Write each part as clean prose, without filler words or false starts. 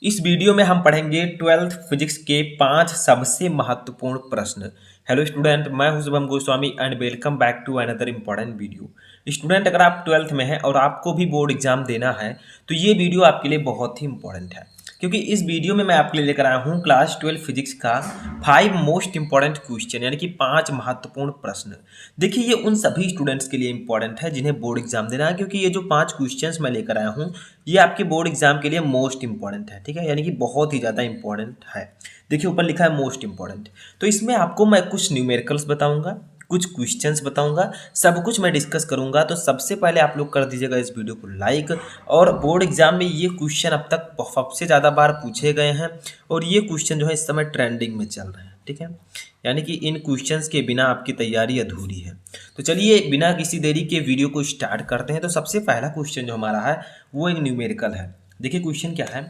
इस वीडियो में हम पढ़ेंगे 12th फिजिक्स के 5 सबसे महत्वपूर्ण प्रश्न। हेलो स्टूडेंट, मैं हूं Shubham Goswami and welcome back to another important video. Student, अगर आप 12th में हैं और आपको भी बोर्ड एग्जाम देना है तो ये वीडियो आपके लिए बहुत ही इंपॉर्टेंट है, क्योंकि इस वीडियो में मैं आपके लिए लेकर आया हूँ क्लास 12 फिजिक्स का 5 मोस्ट इंपॉर्टेंट क्वेश्चन, यानी कि 5 महत्वपूर्ण प्रश्न। देखिए, ये उन सभी स्टूडेंट्स के लिए इंपॉर्टेंट है जिन्हें बोर्ड एग्जाम देना है, क्योंकि ये जो 5 क्वेश्चंस मैं लेकर आया हूँ ये आपके बोर्ड एग्जाम के लिए मोस्ट इंपॉर्टेंट है। ठीक है, यानी कि बहुत ही ज़्यादा इंपॉर्टेंट है। देखिए, ऊपर लिखा है मोस्ट इंपॉर्टेंट। तो इसमें आपको मैं कुछ न्यूमेरिकल्स बताऊंगा, कुछ क्वेश्चंस बताऊंगा, सब कुछ मैं डिस्कस करूंगा। तो सबसे पहले आप लोग कर दीजिएगा इस वीडियो को लाइक। और बोर्ड एग्जाम में ये क्वेश्चन अब तक सबसे ज़्यादा बार पूछे गए हैं और ये क्वेश्चन जो है इस समय ट्रेंडिंग में चल रहे हैं। ठीक है, यानी कि इन क्वेश्चंस के बिना आपकी तैयारी अधूरी है। तो चलिए बिना किसी देरी के वीडियो को स्टार्ट करते हैं। तो सबसे पहला क्वेश्चन जो हमारा है वो एक न्यूमेरिकल है। देखिए क्वेश्चन क्या है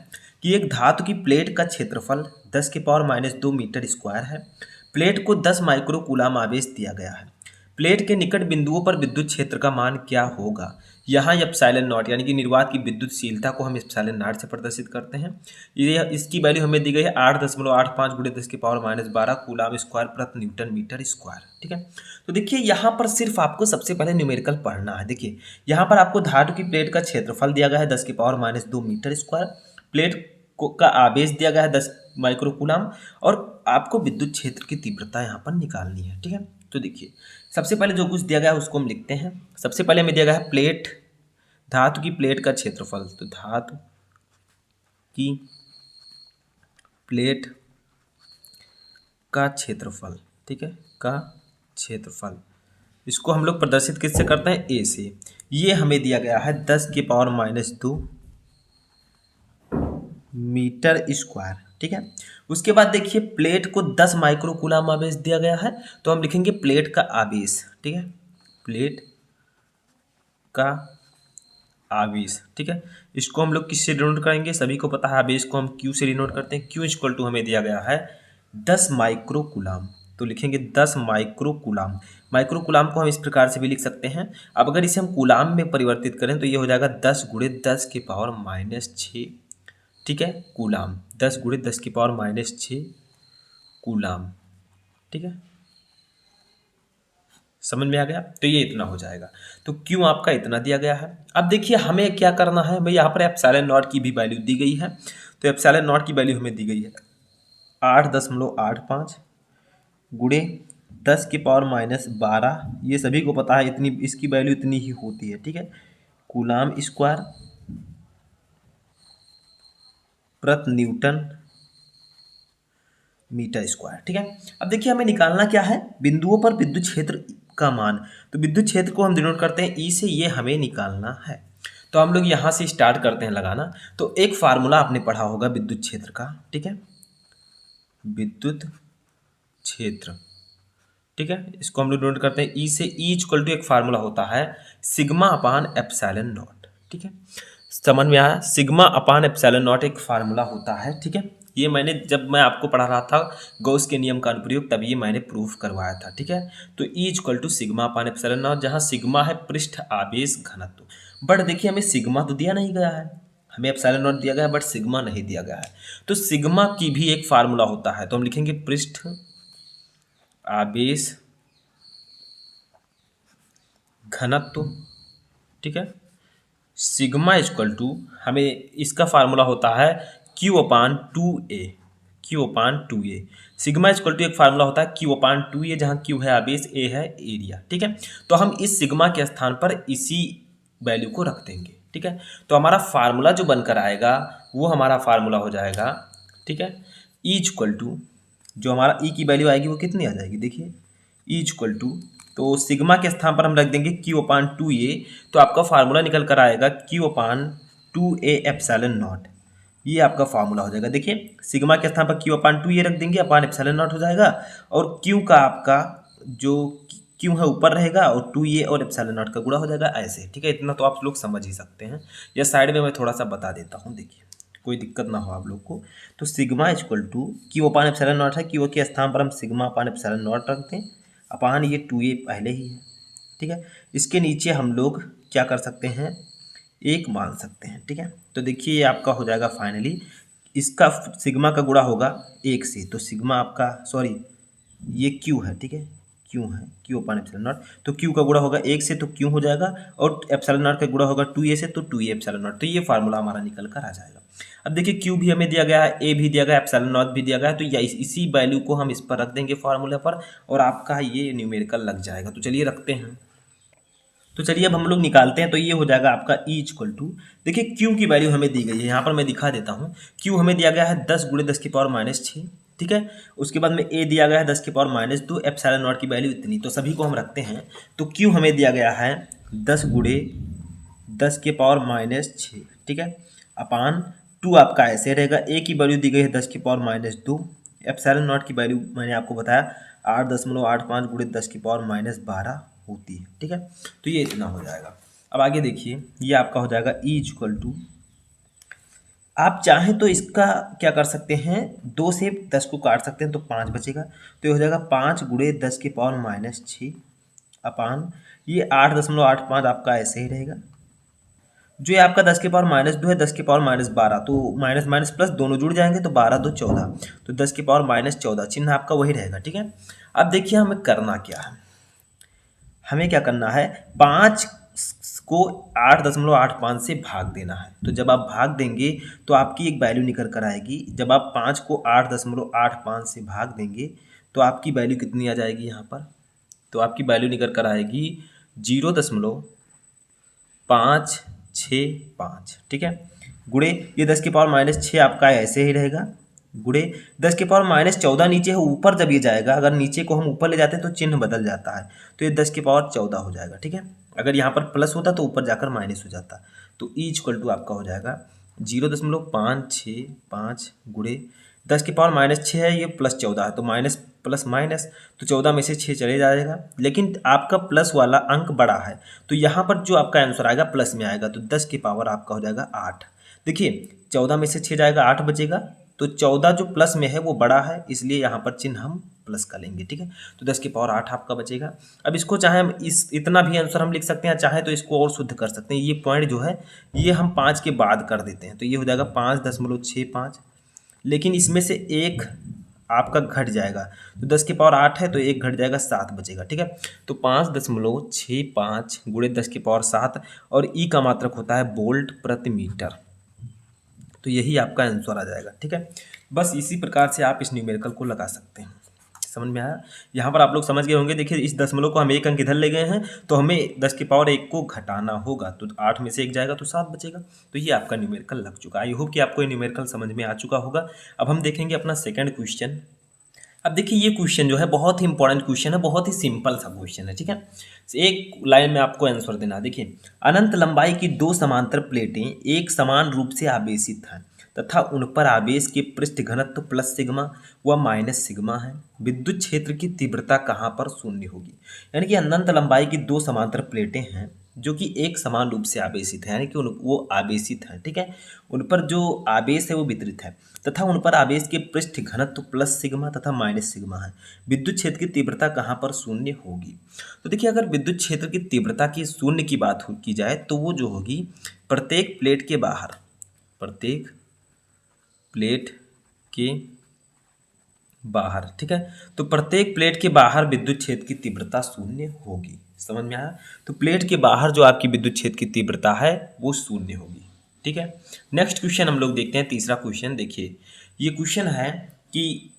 कि एक धातु की प्लेट का क्षेत्रफल 10⁻⁻2 मीटर स्क्वायर है। प्लेट को 10 माइक्रो कूलाम आवेश दिया गया है। प्लेट के निकट बिंदुओं पर विद्युत क्षेत्र का मान क्या होगा। यहाँ एप्सिलॉन नॉट यानी कि निर्वात की विद्युतशीलता को हम एप्सिलॉन नॉट से प्रदर्शित करते हैं। ये इसकी वैल्यू हमें दी गई है 8.85 × 10⁻12 कूलाम स्क्वायर प्रति न्यूटन मीटर स्क्वायर। ठीक है, तो देखिए यहाँ पर सिर्फ आपको सबसे पहले न्यूमेरिकल पढ़ना है। देखिए यहाँ पर आपको धातु की प्लेट का क्षेत्रफल दिया गया है 10⁻2 मीटर स्क्वायर, प्लेट को का आवेश दिया गया है 10 माइक्रो कूलाम और आपको विद्युत क्षेत्र की तीव्रता यहाँ पर निकालनी है। ठीक है, तो देखिए सबसे पहले जो कुछ दिया गया है उसको हम लिखते हैं। सबसे पहले हमें दिया गया है प्लेट, धातु की प्लेट का क्षेत्रफल। तो धातु की प्लेट का क्षेत्रफल, ठीक है, का क्षेत्रफल, इसको हम लोग प्रदर्शित किससे करते हैं, ए से। ये हमें दिया गया है 10⁻2 मीटर स्क्वायर। ठीक है, उसके बाद देखिए प्लेट को 10 माइक्रो कूलाम आवेश दिया गया है, तो हम लिखेंगे प्लेट का आवेश। ठीक है, प्लेट का आवेश। ठीक है, इसको हम लोग किससे डिनोट करेंगे, सभी को पता है आवेश को हम क्यू से डिनोट करते हैं। क्यू इक्वल टू हमें दिया गया है 10 माइक्रो कूलाम, तो लिखेंगे 10 माइक्रो कूलाम। माइक्रो कूलाम को हम इस प्रकार से भी लिख सकते हैं। अब अगर इसे हम कूलाम में परिवर्तित करें तो ये हो जाएगा 10 × 10⁻⁻6। ठीक है, कूलाम 10 × 10⁻⁻6 कूलाम। ठीक है, समझ में आ गया। तो ये इतना हो जाएगा, तो क्यों आपका इतना दिया गया है। अब देखिए हमें क्या करना है, भाई यहाँ पर एप्सिलॉन नॉट की भी वैल्यू दी गई है। तो एप्सिलॉन नॉट की वैल्यू हमें दी गई है 8.85 गुणे 10⁻12। ये सभी को पता है, इतनी इसकी वैल्यू इतनी ही होती है। ठीक है, कूलाम स्क्वायर प्रति न्यूटन मीटर स्क्वायर। ठीक है, अब देखिए हमें निकालना क्या है, बिंदुओं पर विद्युत क्षेत्र का मान। तो विद्युत क्षेत्र को हम डिनोट करते हैं ई से, ये हमें निकालना है। तो हम लोग यहाँ से स्टार्ट करते हैं लगाना। तो एक फार्मूला आपने पढ़ा होगा विद्युत क्षेत्र का। ठीक है, विद्युत क्षेत्र। ठीक है, इसको हम लोग डिनोट करते हैं ई से। ई इक्वल टू एक फार्मूला होता है सिग्मा अपान एप्सिलॉन नॉट। ठीक है, समझ में आया, सिग्मा अपान एप्सिलॉन नॉट एक फार्मूला होता है। ठीक है, ये मैंने जब मैं आपको पढ़ा रहा था गॉस के नियम का अनुप्रयोग, तब ये मैंने प्रूफ करवाया था। ठीक है, तो E equal to sigma upon epsilon naught, जहाँ सिग्मा है पृष्ठ आवेश घनत्व। बट देखिए हमें सिग्मा तो दिया नहीं गया है, हमें एप्सिलॉन नॉट दिया गया है बट सिग्मा नहीं दिया गया है। तो सिग्मा की भी एक फार्मूला होता है, तो हम लिखेंगे पृष्ठ आवेश घनत्व। ठीक है, सिग्मा इक्वल टू हमें इसका फार्मूला होता है q upon 2a। Q upon 2a, sigma equal to एक फार्मूला होता है क्यू अपान 2a, जहाँ क्यू है आवेश, ए है एरिया। ठीक है, तो हम इस सिग्मा के स्थान पर इसी वैल्यू को रख देंगे। ठीक है, तो हमारा फार्मूला जो बनकर आएगा वो हमारा फार्मूला हो जाएगा। ठीक है, ई इक्वल टू, जो हमारा ई की वैल्यू आएगी वो कितनी आ जाएगी, देखिए ई इक्वल टू, तो सिग्मा के स्थान पर हम रख देंगे क्यू अपान 2a। तो आपका फार्मूला निकल कर आएगा Q upon 2a epsilon not. ये आपका फार्मूला हो जाएगा। देखिए सिग्मा के स्थान पर क्यू अपान 2a रख देंगे, अपान एप्सिलॉन नॉट हो जाएगा, और क्यू का आपका जो क्यू है ऊपर रहेगा और 2a और एप्सिलॉन नॉट का गुणा हो जाएगा ऐसे। ठीक है, इतना तो आप लोग समझ ही सकते हैं। या साइड में मैं थोड़ा सा बता देता हूँ, देखिए कोई दिक्कत ना हो आप लोग को। तो sigma equal to q upon epsilon naught है, क्यू के स्थान पर हम सिग्मा अपान एप्सिलॉन नॉट रखते हैं, अपान ये 2a पहले ही है। ठीक है, इसके नीचे हम लोग क्या कर सकते हैं, एक मान सकते हैं। ठीक है, तो देखिए ये आपका हो जाएगा फाइनली इसका सिग्मा का गुणा होगा 1 से, तो सिग्मा आपका सॉरी ये क्यू है, ठीक है, क्यू है, क्यू अपन एप्सिलॉन नॉट, तो क्यू का गुणा होगा 1 से तो क्यू हो जाएगा, और एप्सिलॉन नॉट का गुणा होगा 2a से तो 2a एप्सिलॉन नॉट, तो ये फार्मूला हमारा निकल कर आ जाएगा। अब देखिए क्यू भी हमें दिया गया है, ए भी दिया गया है, एप्सिलॉन नॉट भी दिया गया है, तो या इसी वैल्यू को हम इस पर रख देंगे फार्मूला पर और आपका ये न्यूमेरिकल लग जाएगा। तो चलिए रखते हैं। तो चलिए अब हम लोग निकालते हैं, तो ये हो जाएगा आपका E इक्वल टू, देखिए Q की वैल्यू हमें दी गई है, यहाँ पर मैं दिखा देता हूँ। Q हमें दिया गया है 10 गुणे 10 की पावर -6, ठीक है। उसके बाद में A दिया गया है 10 की पावर -2, एप्सिलॉन नॉट की वैल्यू इतनी, तो सभी को हम रखते हैं। तो Q हमें दिया गया है 10 गुणे 10 के पावर -6, ठीक है, अपान 2 आपका ऐसे रहेगा। A की वैल्यू दी गई है 10 की पावर -2, एप्सिलॉन नॉट की वैल्यू मैंने आपको बताया 8.85 गुणे 10 की पावर -12 होती है, ठीक है। तो ये इतना हो जाएगा। अब आगे देखिए, ये आपका हो जाएगा E इक्वल टू, आप चाहें तो इसका क्या कर सकते हैं, 2 से 10 को काट सकते हैं तो 5 बचेगा, तो ये हो जाएगा 5 गुणे 10 की पावर -6 अपान ये 8.85 आपका ऐसे ही रहेगा। जो ये आपका 10 के पावर -2 है, 10 के पावर -12, तो माइनस माइनस प्लस दोनों जुड़ जाएंगे तो 12 2 14, तो 10 के पावर -14 चिन्ह आपका वही रहेगा, ठीक है। अब देखिए हमें करना क्या है, हमें क्या करना है, 5 को 8.85 से भाग देना है। तो जब आप भाग देंगे तो आपकी एक वैल्यू निकल कर आएगी। जब आप 5 को 8.85 से भाग देंगे तो आपकी वैल्यू कितनी आ जाएगी यहाँ पर, तो आपकी वैल्यू निकल कर आएगी 0.565, ठीक है। गुणे ये 10 की पावर -6 आपका ऐसे ही रहेगा, गुणे 10 के पावर -14 नीचे है, ऊपर जब ये जाएगा, अगर नीचे को हम ऊपर ले जाते हैं तो चिन्ह बदल जाता है, तो ये 10 के पावर 14 हो जाएगा, ठीक है। अगर यहाँ पर प्लस होता तो ऊपर जाकर माइनस हो जाता, तो ई इक्वल टू आपका हो जाएगा 0.565 गुणे 10 की पावर -6 है, ये +14 है, तो माइनस प्लस माइनस, तो 14 में से 6 चले जाएगा, लेकिन आपका प्लस वाला अंक बड़ा है, तो यहाँ पर जो आपका आंसर आएगा प्लस में आएगा, तो 10 की पावर आपका हो जाएगा 8। देखिए 14 में से 6 जाएगा 8 बचेगा, तो 14 जो प्लस में है वो बड़ा है, इसलिए यहाँ पर चिन्ह हम प्लस का लेंगे, ठीक है। तो 10 की पावर 8 आपका बचेगा। अब इसको चाहे हम इतना भी आंसर हम लिख सकते हैं, चाहे तो इसको और शुद्ध कर सकते हैं। ये पॉइंट जो है ये हम 5 के बाद कर देते हैं, तो ये हो जाएगा 5.65, लेकिन इसमें से एक आपका घट जाएगा, तो 10 की पावर 8 है तो एक घट जाएगा, 7 बचेगा, ठीक है। तो 5.65 गुणे 10 की पावर 7, और ई का मात्रक होता है वोल्ट प्रति मीटर, तो यही आपका आंसर आ जाएगा, ठीक है। बस इसी प्रकार से आप इस न्यूमेरिकल को लगा सकते हैं। समझ में आया? यहाँ पर आप लोग समझ गए होंगे। देखिए इस दशमलव को हम एक अंक इधर ले गए हैं, तो हमें 10 की पावर 1 को घटाना होगा, तो 8 में से 1 जाएगा तो 7 बचेगा। तो ये आपका न्यूमेरिकल लग चुका है। आई होप कि आपको ये न्यूमेरिकल समझ में आ चुका होगा। अब हम देखेंगे अपना सेकंड क्वेश्चन। अब देखिए ये क्वेश्चन जो है बहुत ही इंपॉर्टेंट क्वेश्चन है, बहुत ही सिंपल सा क्वेश्चन है, ठीक है। एक लाइन में आपको आंसर देना है। देखिए अनंत लंबाई की 2 समांतर प्लेटें एक समान रूप से आवेशित हैं तथा उन पर आवेश के पृष्ठ घनत्व प्लस सिग्मा व माइनस सिग्मा है। विद्युत क्षेत्र की तीव्रता कहाँ पर शून्य होगी। यानी कि अनंत लंबाई की 2 समांतर प्लेटें हैं जो कि एक समान रूप से आवेशित है, यानी कि वो आवेशित है, ठीक है। उन पर जो आवेश है वो वितरित है तथा उन पर आवेश के पृष्ठ घनत्व प्लस सिग्मा तथा माइनस सिग्मा है। विद्युत क्षेत्र की तीव्रता कहाँ पर शून्य होगी। तो देखिए अगर विद्युत क्षेत्र की तीव्रता की शून्य की बात की जाए तो वो जो होगी प्रत्येक प्लेट के बाहर, प्रत्येक प्लेट के बाहर, ठीक है। तो प्रत्येक प्लेट के बाहर विद्युत क्षेत्र की तीव्रता शून्य होगी। समझ में आया? तो प्लेट के बाहर जो आपकी विद्युत क्षेत्र की तीव्रता है वो शून्य होगी, ठीक है। नेक्स्ट क्वेश्चन हम लोग देखते हैं, तीसरा क्वेश्चन। देखिए ये क्वेश्चन है कि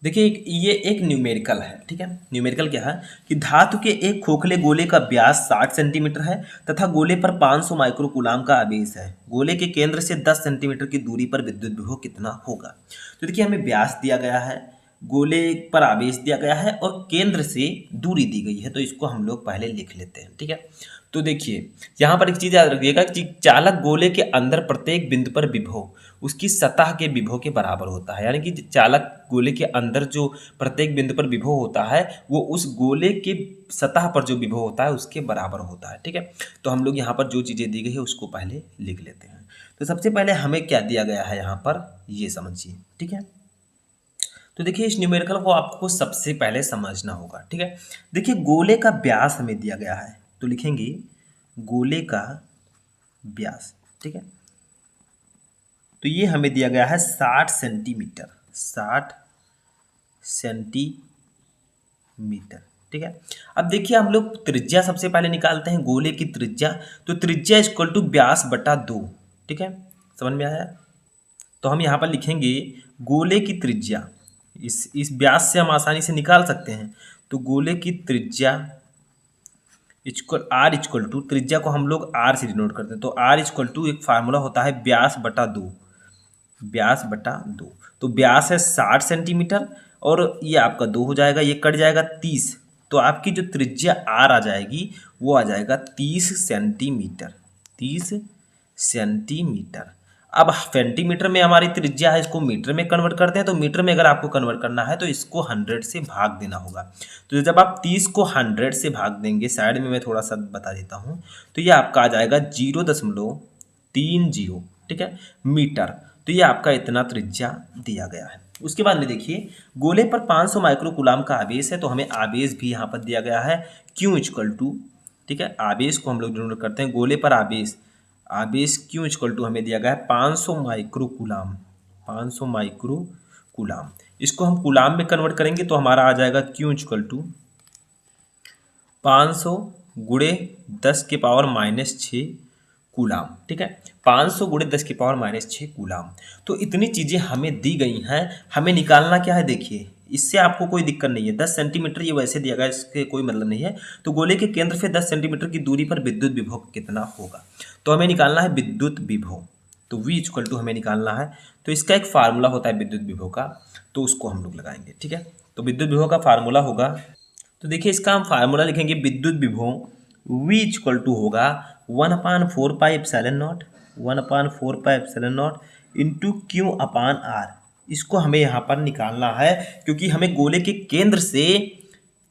देखिए ये एक न्यूमेरिकल है, ठीक है। न्यूमेरिकल क्या है कि धातु के एक खोखले गोले का व्यास 60 सेंटीमीटर है तथा गोले पर 500 माइक्रोकूलाम का आवेश है। गोले के केंद्र से 10 सेंटीमीटर की दूरी पर विद्युत विभव कितना होगा। तो देखिए हमें व्यास दिया गया है, गोले पर आवेश दिया गया है और केंद्र से दूरी दी गई है, तो इसको हम लोग पहले लिख लेते हैं, ठीक है। तो देखिए यहाँ पर एक चीज़ याद रखिएगा कि चालक गोले के अंदर प्रत्येक बिंदु पर विभव उसकी सतह के विभव के बराबर होता है। यानी कि चालक गोले के अंदर जो प्रत्येक बिंदु पर विभव होता है वो उस गोले के सतह पर जो विभव होता है उसके बराबर होता है, ठीक है। तो हम लोग यहाँ पर जो चीज़ें दी गई है उसको पहले लिख लेते हैं। तो सबसे पहले हमें क्या दिया गया है यहाँ पर ये समझिए, ठीक है। तो देखिए इस न्यूमेरिकल को आपको सबसे पहले समझना होगा, ठीक है। देखिए गोले का व्यास हमें दिया गया है, तो लिखेंगे गोले का व्यास, ठीक है। तो ये हमें दिया गया है 60 सेंटीमीटर, 60 सेंटीमीटर। ठीक है, अब देखिए हम लोग त्रिज्या सबसे पहले निकालते हैं, गोले की त्रिज्या। तो त्रिज्या इक्वल टू व्यास बटा 2। ठीक है, समझ में आया? तो हम यहाँ पर लिखेंगे गोले की त्रिज्या, इस व्यास से हम आसानी से निकाल सकते हैं। तो गोले की त्रिज्या आर इक्वल टू, त्रिज्या को हम लोग आर से डिनोट करते हैं, तो आर इक्वल टू एक फार्मूला होता है व्यास बटा 2, व्यास बटा 2। तो व्यास है 60 सेंटीमीटर और ये आपका 2 हो जाएगा, ये कट जाएगा 30, तो आपकी जो त्रिज्या आर आ जाएगी वो आ जाएगा 30 सेंटीमीटर, 30 सेंटीमीटर। अब सेंटीमीटर में हमारी त्रिज्या है, इसको मीटर में कन्वर्ट करते हैं। तो मीटर में अगर आपको कन्वर्ट करना है तो इसको 100 से भाग देना होगा। तो जब आप 30 को 100 से भाग देंगे, साइड में मैं थोड़ा सा बता देता हूँ, तो ये आपका आ जाएगा 0.30, ठीक है, मीटर। तो ये आपका इतना त्रिज्या दिया गया है। उसके बाद में देखिए गोले पर 500 माइक्रोकूलाम का आवेश है, तो हमें आवेश भी यहाँ पर दिया गया है Q इक्वल टू, ठीक है, आवेश को हम लोग डिनोट करते हैं, गोले पर आवेश, आवेश Q इक्वल टू हमें दिया गया है 500 माइक्रोकूलाम, 500 माइक्रोकूलाम। इसको हम कूलाम में कन्वर्ट करेंगे तो हमारा आ जाएगा Q इक्वल टू 500 गुणे 10⁻⁻6 कूलाम। ठीक है, 500 गुणे 10⁻⁻6 कूलाम। तो इतनी चीज़ें हमें दी गई हैं, हमें निकालना क्या है, देखिए इससे आपको कोई दिक्कत नहीं है। 10 सेंटीमीटर ये वैसे दिया गया, इसके कोई मतलब नहीं है। तो गोले के केंद्र से 10 सेंटीमीटर की दूरी पर विद्युत विभव कितना होगा, तो हमें निकालना है विद्युत विभव। तो V इक्वल टू हमें निकालना है, तो इसका एक फार्मूला होता है विद्युत विभव का, तो उसको हम लोग लगाएंगे। ठीक है, तो विद्युत विभव का फार्मूला होगा, तो देखिए इसका हम फार्मूला लिखेंगे, विद्युत विभव V इक्वल टू होगा 1/4πε0, 1/4πε0 इंटू Q/R। इसको हमें यहाँ पर निकालना है, क्योंकि हमें गोले के केंद्र से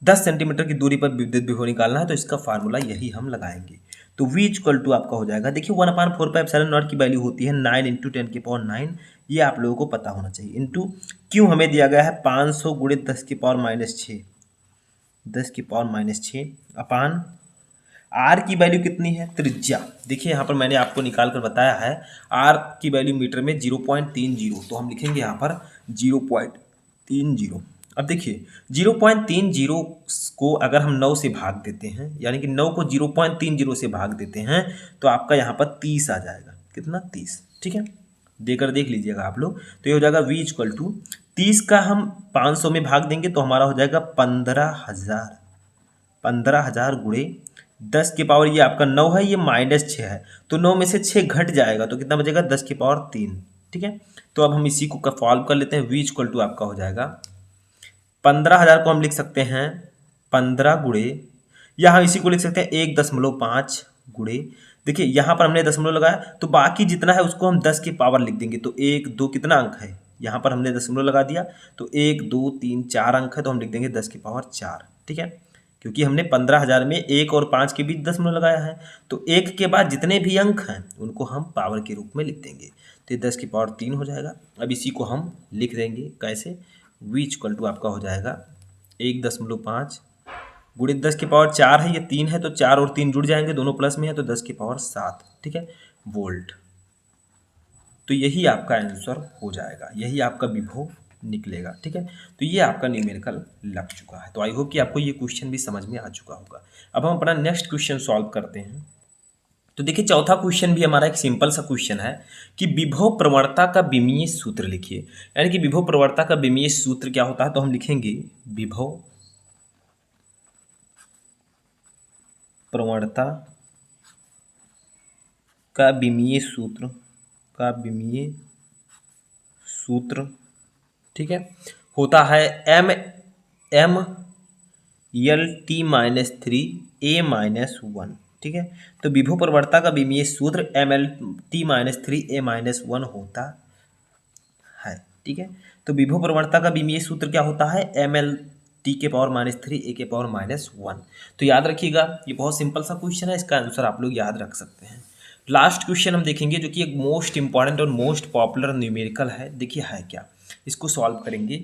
10 सेंटीमीटर की दूरी पर विद्युत विभव निकालना है, तो इसका फार्मूला यही हम लगाएंगे। तो V इक्वल टू आपका हो जाएगा, देखिए 1/4πε0 की वैल्यू होती है 9 × 10⁹, ये आप लोगों को पता होना चाहिए, इंटू Q हमें दिया गया है 500 गुणे 10⁻⁻6, 10⁻⁻6 अपान आर की वैल्यू कितनी है, त्रिज्या। देखिए यहाँ पर मैंने आपको निकाल कर बताया है, आर की वैल्यू मीटर में 0.30, तो हम लिखेंगे यहाँ पर 0.30। अब देखिए 0.30 को अगर हम 9 से भाग देते हैं, यानी कि 9 को 0.30 से भाग देते हैं, तो आपका यहाँ पर 30 आ जाएगा, कितना, 30। ठीक है, देकर देख लीजिएगा आप लोग। तो ये हो जाएगा V इक्वल टू 30 का हम 500 में भाग देंगे तो हमारा हो जाएगा 15,000, 15,000 गुणे 10 की पावर, ये आपका 9 है, ये -6 है, तो 9 में से 6 घट जाएगा, तो कितना बचेगा, 10 की पावर 3। ठीक है, तो अब हम इसी को सॉल्व कर लेते हैं। V इक्वल टू आपका हो जाएगा 15,000 को हम लिख सकते हैं 15 गुणे, या हम इसी को लिख सकते हैं 1.5 गुणे, देखिए यहाँ पर हमने दशमलव लगाया, तो बाकी जितना है उसको हम 10 की पावर लिख देंगे। तो 1 2 कितना अंक है, यहाँ पर हमने दशमलव लगा दिया, तो 1 2 3 4 अंक है, तो हम लिख देंगे 10 की पावर 4। ठीक है, क्योंकि हमने 15,000 में 1 और 5 के बीच दशमलव लगाया है, तो 1 के बाद जितने भी अंक हैं उनको हम पावर के रूप में लिख देंगे, तो 10 की पावर 3 हो जाएगा। अब इसी को हम लिख देंगे कैसे, V इक्वल टू आपका हो जाएगा 1.5 गुणे 10 की पावर 4 है, ये 3 है, तो 4 और 3 जुड़ जाएंगे, दोनों प्लस में है, तो 10 की पावर 7। ठीक है, वोल्ट। तो यही आपका आंसर हो जाएगा, यही आपका विभव निकलेगा। ठीक है, तो ये आपका न्यूमेरिकल लग चुका है। तो आई होप कि आपको ये क्वेश्चन भी समझ में आ चुका होगा। अब हम अपना नेक्स्ट क्वेश्चन सॉल्व करते हैं। तो देखिए चौथा क्वेश्चन भी हमारा एक सिंपल सा क्वेश्चन है कि विभव प्रवणता का विमीय सूत्र लिखिए। यानी कि विभव प्रवणता का विमीय सूत्र क्या होता है, तो हम लिखेंगे विभव प्रवणता का विमीय सूत्र, का विमीय सूत्र, ठीक है, होता है MLT-3A-1। ठीक है, तो विभव प्रवणता का विमीय सूत्र MLT-3A-1 होता है। ठीक है, तो विभव प्रवणता का विमीय सूत्र क्या होता है, MLT⁻³ तो याद रखिएगा, ये बहुत सिंपल सा क्वेश्चन है, इसका आंसर आप लोग याद रख सकते हैं। लास्ट क्वेश्चन हम देखेंगे जो कि एक मोस्ट इंपॉर्टेंट और मोस्ट पॉपुलर न्यूमेरिकल है। देखिए है क्या, इसको सॉल्व करेंगे।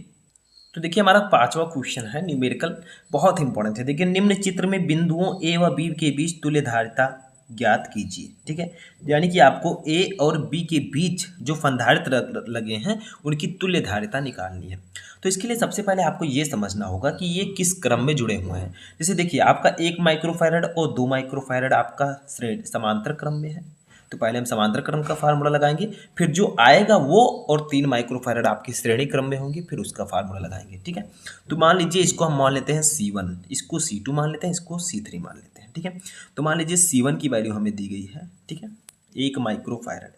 तो देखिए हमारा पांचवा क्वेश्चन है न्यूमेरिकल, बहुत इंपॉर्टेंट है। देखिए निम्न चित्र में बिंदुओं A व B के बीच तुल्यधारिता ज्ञात कीजिए। ठीक है, यानी कि आपको ए और बी के बीच जो संधारित्र लगे हैं उनकी तुल्य धारिता निकालनी है। तो इसके लिए सबसे पहले आपको ये समझना होगा कि ये किस क्रम में जुड़े हुए हैं। जैसे देखिए, आपका 1 माइक्रोफैरड और 2 माइक्रोफैरड आपका श्रेणी समांतर क्रम में है, तो पहले हम समांतर क्रम का फार्मूला लगाएंगे, फिर जो आएगा वो और 3 माइक्रोफैरड आपकी श्रेणी क्रम में होंगी, फिर उसका फार्मूला लगाएंगे। ठीक है, तो मान लीजिए इसको हम मान लेते हैं C1, इसको C2 मान लेते हैं, इसको C3 मान लेते हैं। ठीक है, तो मान लीजिए C1 की वैल्यू हमें दी गई है। ठीक है, 1 माइक्रोफैरड,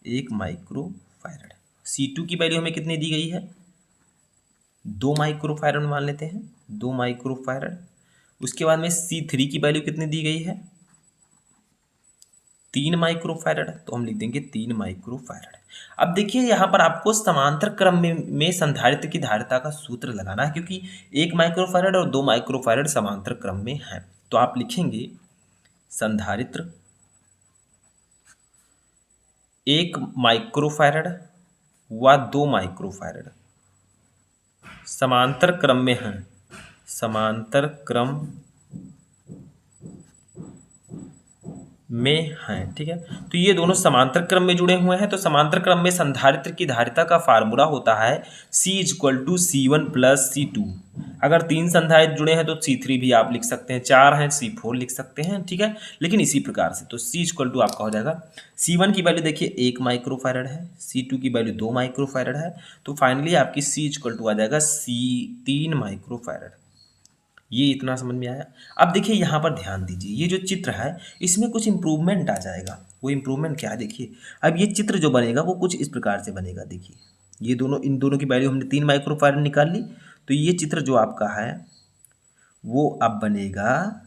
1 माइक्रोफैरड। C2 की वैल्यू हमें कितनी दी गई है, 2 माइक्रोफैरड मान लेते हैं, 2 माइक्रोफैरड। उसके बाद में C3 की वैल्यू कितनी दी गई है, 3 माइक्रोफैरड, तो हम लिख देंगे 3 माइक्रोफैरड। अब देखिए यहाँ पर आपको समांतर क्रम में संधारित्र की धारिता का सूत्र लगाना है, क्योंकि 1 माइक्रोफैरड और 2 माइक्रोफैरड समांतर क्रम में है। तो आप लिखेंगे संधारित्र 1 माइक्रोफैरड व 2 माइक्रोफैरड समांतर क्रम में हैं, समांतर क्रम में हैं। ठीक है, तो ये दोनों समांतर क्रम में जुड़े हुए हैं, तो समांतर क्रम में संधारित्र की धारिता का फार्मूला होता है C=C1 + C2। अगर 3 संधारित्र जुड़े हैं तो C3 भी आप लिख सकते हैं, 4 हैं C4 लिख सकते हैं। ठीक है, लेकिन इसी प्रकार से तो C आपका हो जाएगा, C1 की वैल्यू देखिए 1 माइक्रोफैरड है, C2 की वैल्यू 2 माइक्रोफैरड है, तो फाइनली आपकी C आ जाएगा 3 माइक्रोफैरड। ये इतना समझ में आया। अब देखिए यहाँ पर ध्यान दीजिए, ये जो चित्र है इसमें कुछ इम्प्रूवमेंट आ जाएगा। वो इम्प्रूवमेंट क्या है देखिए, अब ये चित्र जो बनेगा वो कुछ इस प्रकार से बनेगा। देखिए ये दोनों, इन दोनों की वैल्यू हमने 3 माइक्रोफैरड निकाल ली, तो ये चित्र जो आपका है वो अब बनेगा,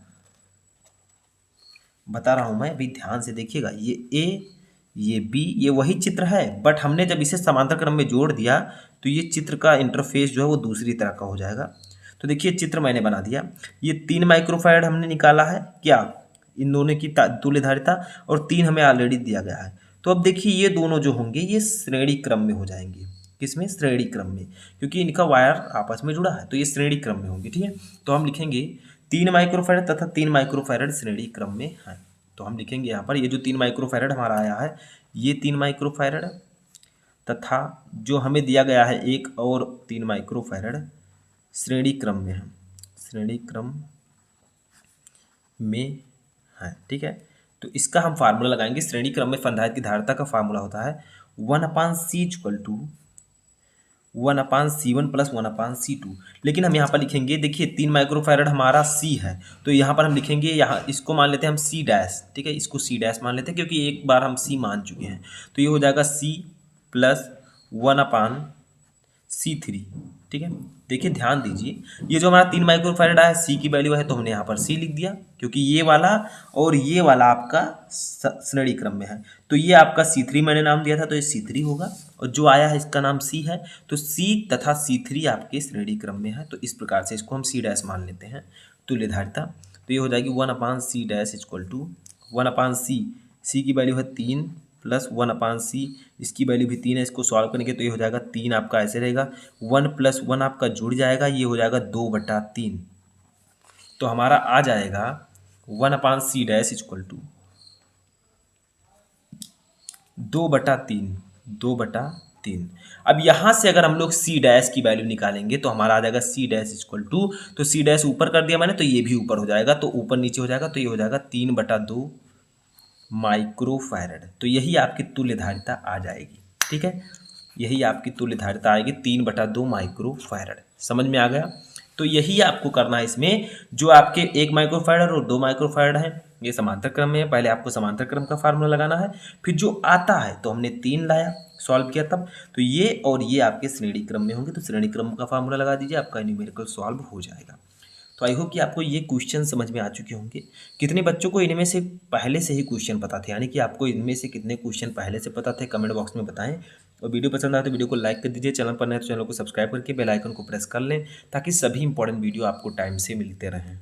बता रहा हूँ मैं, अभी ध्यान से देखिएगा, ये ए, ये बी, ये वही चित्र है, बट हमने जब इसे समांतर क्रम में जोड़ दिया तो ये चित्र का इंटरफेस जो है वो दूसरी तरह का हो जाएगा। तो देखिए चित्र मैंने बना दिया, ये 3 माइक्रोफैरड हमने निकाला है, क्या इन दोनों की तुल्य धारिता, और 3 हमें ऑलरेडी दिया गया है। तो अब देखिए ये दोनों जो होंगे ये श्रेणी क्रम में हो जाएंगे। किसमें, श्रेणी क्रम में, क्योंकि इनका वायर आपस में जुड़ा है, तो ये श्रेणी क्रम में होंगे। ठीक है, तो हम लिखेंगे 3 माइक्रोफैरड तथा 3 माइक्रोफैरड श्रेणी क्रम में है। तो हम लिखेंगे यहाँ पर, ये जो 3 माइक्रोफैरड हमारा आया है, ये 3 माइक्रोफैरड तथा जो हमें दिया गया है 1 और 3 माइक्रोफैरड श्रेणी क्रम में है, श्रेणी क्रम में है। ठीक है, तो इसका हम फार्मूला लगाएंगे। श्रेणी क्रम में संधारित्र की धारिता का फार्मूला होता है 1/C=1/C1 + 1/C2। लेकिन हम यहाँ पर लिखेंगे, देखिए 3 माइक्रोफैरड हमारा C है, तो यहाँ पर हम लिखेंगे, यहाँ इसको मान लेते हैं हम C डैश। ठीक है, इसको C डैश मान लेते हैं, क्योंकि एक बार हम C मान चुके हैं, तो ये हो जाएगा C + 1/C3। ठीक है, देखिए ध्यान दीजिए, ये जो हमारा 3 माइक्रोफैरड है C की वैल्यू है, तो हमने यहाँ पर C लिख दिया, क्योंकि ये वाला और ये वाला आपका श्रेणी क्रम में है, तो ये आपका C3 मैंने नाम दिया था, तो ये C3 होगा, और जो आया है इसका नाम C है, तो C तथा C3 आपके श्रेणी क्रम में है। तो इस प्रकार से इसको हम C डैश मान लेते हैं तुल्य धारिता। तो ये हो जाएगी 1/C डैश = 1/C, C की वैल्यू है 3 + 1/C, इसकी वैल्यू भी 3 है, इसको सॉल्व करेंगे तो ये हो जाएगा 3 आपका ऐसे रहेगा, 1 + 1 आपका जुड़ जाएगा, ये हो जाएगा 2/3। तो हमारा आ जाएगा 1/C डैश = 2/3, 2/3। अब यहाँ से अगर हम लोग C डैश की वैल्यू निकालेंगे तो हमारा आ जाएगा C डैश = तो C डैश ऊपर कर दिया मैंने, तो ये भी ऊपर हो जाएगा, तो ऊपर नीचे हो जाएगा, तो ये हो जाएगा 3/2 माइक्रोफैरड। तो यही आपकी तुल्य धारिता आ जाएगी। ठीक है, यही आपकी तुल्य धारिता आएगी 3/2 माइक्रोफैरड। समझ में आ गया? तो यही आपको करना है इसमें, जो आपके 1 माइक्रोफैरड और 2 माइक्रोफैरड है, ये समांतर क्रम में है, पहले आपको समांतर क्रम का फार्मूला लगाना है, फिर जो आता है तो हमने 3 लाया, सॉल्व किया तब, तो ये और ये आपके श्रेणी क्रम में होंगे, तो श्रेणी क्रम का फार्मूला लगा दीजिए, आपका न्यूमेरिकल सॉल्व हो जाएगा। तो आई होप कि आपको ये क्वेश्चन समझ में आ चुके होंगे। कितने बच्चों को इनमें से पहले से ही क्वेश्चन पता थे, यानी कि आपको इनमें से कितने क्वेश्चन पहले से पता थे, कमेंट बॉक्स में बताएं। और वीडियो पसंद आए तो वीडियो को लाइक कर दीजिए, चैनल पर नए तो चैनल को सब्सक्राइब करके बेल आइकन को प्रेस कर लें, ताकि सभी इंपॉर्टेंट वीडियो आपको टाइम से मिलते रहें।